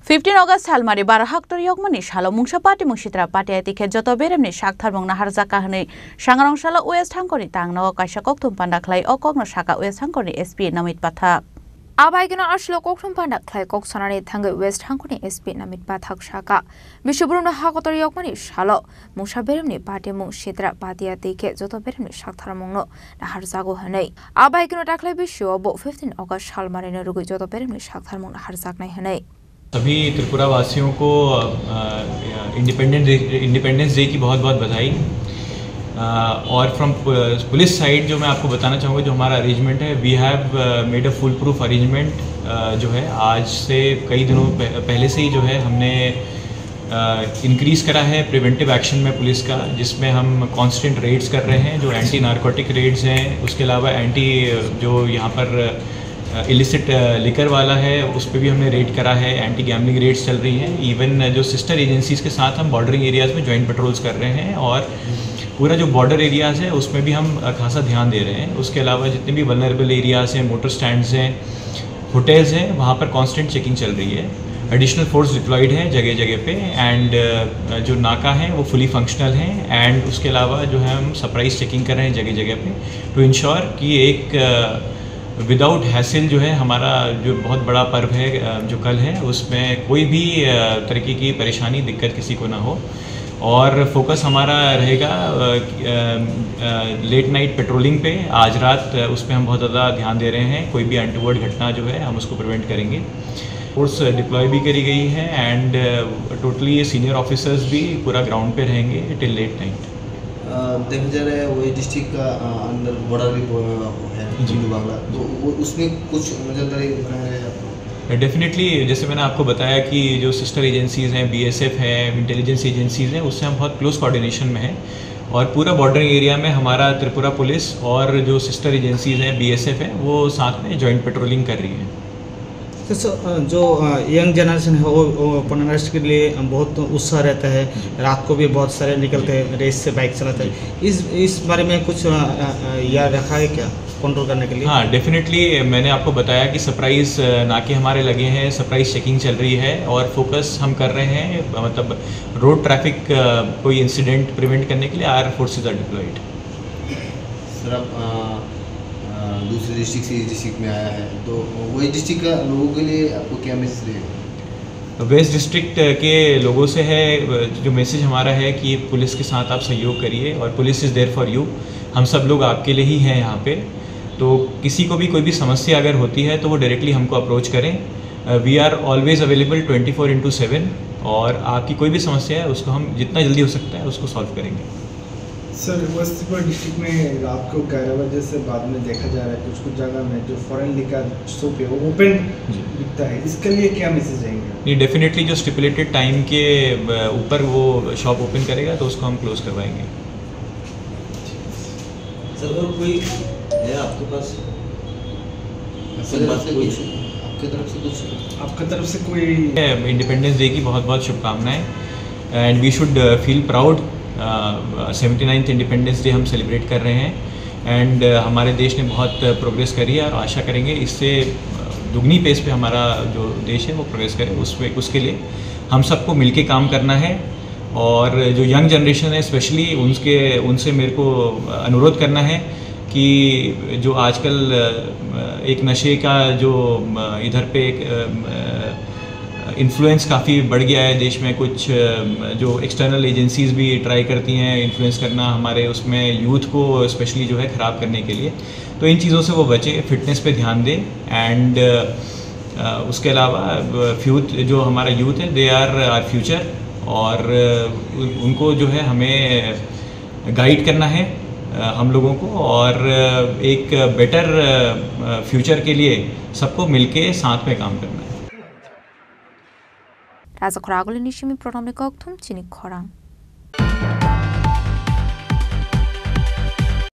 15 August Salmari Barahak Yogmani Shalom Mungsha Party Mushitra Party Etiket Joto Beremni Shakthar Mong Naharzaka Hane Shangarong Shala West Hankori Tang no Kashakok Tum Pandaklai Okok no Shaka West Hankori SP Namit Pathak Abaigina Ashlo Koktum Pandaklai Kok Sonari Tanga West Hankori SP Namit Pathak Shaka Bishubruna Hakotor Yogmani Shalo Mungsha Beremni Party Mushitra Party Etiket Joto Beremni Shakthar Mong no Naharzago Hane Abaigina Taklai Bishu about 15 August Salmari Rugu Joto Beremni Shakthar Mong Naharzak Hane सभी त्रिपुरा वासियों को independence day की बहुत बहुत बधाई। और from police side जो मैं आपको बताना चाहूँगा, जो हमारा अरेंजमेंट है, we have made a foolproof arrangement. जो है आज से कई दिनों पहले से ही जो है हमने इंक्रीज़ करा है प्रिवेंटिव एक्शन में पुलिस का, जिसमें हम कांस्टेंट रेड्स कर रहे हैं, जो एंटी नारकोटिक रेड्स हैं। उसके अलावा एंटी जो यहाँ पर इलिसिट लिकर वाला है उस पर भी हमने रेड करा है, एंटी गैम्बलिंग रेड्स चल रही हैं। इवन जो सिस्टर एजेंसीज़ के साथ हम बॉर्डरिंग एरियाज़ में जॉइंट पेट्रोल्स कर रहे हैं और पूरा जो बॉर्डर एरियाज़ है उसमें भी हम खासा ध्यान दे रहे हैं। उसके अलावा जितने भी वल्नरेबल एरियाज़ हैं, मोटर स्टैंड्स हैं, होटल्स हैं, वहाँ पर कांस्टेंट चेकिंग चल रही है। एडिशनल फोर्स डिप्लॉयड है जगह जगह पे, एंड जो नाका है वो फुली फंक्शनल है। एंड उसके अलावा जो है हम सरप्राइज चेकिंग कर रहे हैं जगह जगह पे टू इंश्योर कि एक विदाउट हैसिल जो है हमारा जो बहुत बड़ा पर्व है जो कल है उसमें कोई भी तरीके की परेशानी दिक्कत किसी को ना हो। और फोकस हमारा रहेगा लेट नाइट पेट्रोलिंग पे। आज रात उस पर हम बहुत ज़्यादा ध्यान दे रहे हैं। कोई भी अनटूवर्ड घटना जो है हम उसको प्रिवेंट करेंगे। फोर्स डिप्लॉय भी करी गई है एंड टोटली सीनियर ऑफिसर्स भी पूरा ग्राउंड पे रहेंगे टिल लेट नाइट। देखा जा रहा है वही डिस्ट्रिक्ट का अंदर बॉर्डर भी है हिंदू बांग्ला, तो उसमें कुछ नजरदारी है। डेफिनेटली, जैसे मैंने आपको बताया कि जो सिस्टर एजेंसीज़ हैं, BSF है, इंटेलिजेंस एजेंसीज़ हैं, उससे हम बहुत क्लोज कोऑर्डिनेशन में हैं। और पूरा बॉर्डरिंग एरिया में हमारा त्रिपुरा पुलिस और जो सिस्टर एजेंसीज़ हैं, BSF है, वो साथ में जॉइंट पेट्रोलिंग कर रही हैं। तो जो यंग जनरेशन है वो अपन अरेस्ट के लिए बहुत उत्साह रहता है, रात को भी बहुत सारे निकलते हैं, रेस से बाइक चलाते हैं। इस बारे में कुछ याद रखा है क्या कंट्रोल करने के लिए? हाँ, डेफिनेटली मैंने आपको बताया कि सरप्राइज नाके हमारे लगे हैं, सरप्राइज चेकिंग चल रही है और फोकस हम कर रहे हैं, मतलब रोड ट्रैफिक कोई इंसिडेंट प्रिवेंट करने के लिए are forces are deployed. Sir, आप दूसरे डिस्ट्रिक्ट से इस डिस्ट्रिक्ट में आया है, तो वही डिस्ट्रिक्ट का लोगों के लिए आपको क्या मैसेज रहेगा? वेस्ट डिस्ट्रिक्ट के लोगों से है जो मैसेज हमारा है कि पुलिस के साथ आप सहयोग करिए और police is there for you. हम सब लोग आपके लिए ही हैं यहाँ पे। तो किसी को भी कोई भी समस्या अगर होती है तो वो डायरेक्टली हमको अप्रोच करें। वी आर ऑलवेज अवेलेबल 24/7 और आपकी कोई भी समस्या है उसको हम जितना जल्दी हो सकता है उसको सॉल्व करेंगे। सर, वेस्ट त्रिपुरा डिस्ट्रिक्ट में रात को 11 बजे से बाद में देखा जा रहा है कुछ कुछ जगह में जो फॉरेन लिकर शॉप है वो ओपन दिखता है, इसके लिए क्या मैसेज रहेंगे? नहीं, डेफिनेटली जो स्टिपुलेटेड टाइम के ऊपर वो शॉप ओपन करेगा तो उसको हम क्लोज करवाएंगे। सर, और कोई है आपके पास आपकी तरफ से कोई इंडिपेंडेंस डे की बहुत बहुत शुभकामनाएं and we should feel proud. 79th independence day हम सेलिब्रेट कर रहे हैं एंड हमारे देश ने बहुत प्रोग्रेस करी है और आशा करेंगे इससे दुगनी पेस पे हमारा जो देश है वो प्रोग्रेस करे। उसके लिए हम सबको मिलके काम करना है और जो यंग जनरेशन है स्पेशली उनसे मेरे को अनुरोध करना है कि जो आजकल एक नशे का जो इधर पे एक इन्फ्लुएंस काफ़ी बढ़ गया है देश में। कुछ जो एक्सटर्नल एजेंसीज़ भी ट्राई करती हैं इन्फ्लुएंस करना हमारे उसमें यूथ को स्पेशली जो है ख़राब करने के लिए, तो इन चीज़ों से वो बचे, फिटनेस पे ध्यान दें। एंड उसके अलावा जो हमारा यूथ है दे आर आवर फ्यूचर और उनको जो है हमें गाइड करना है हम लोगों को और एक बेटर फ्यूचर के लिए सबको मिलके साथ में काम करना है। Raza Koragoli Nishimi Pronomnikok Tum Chini Korang.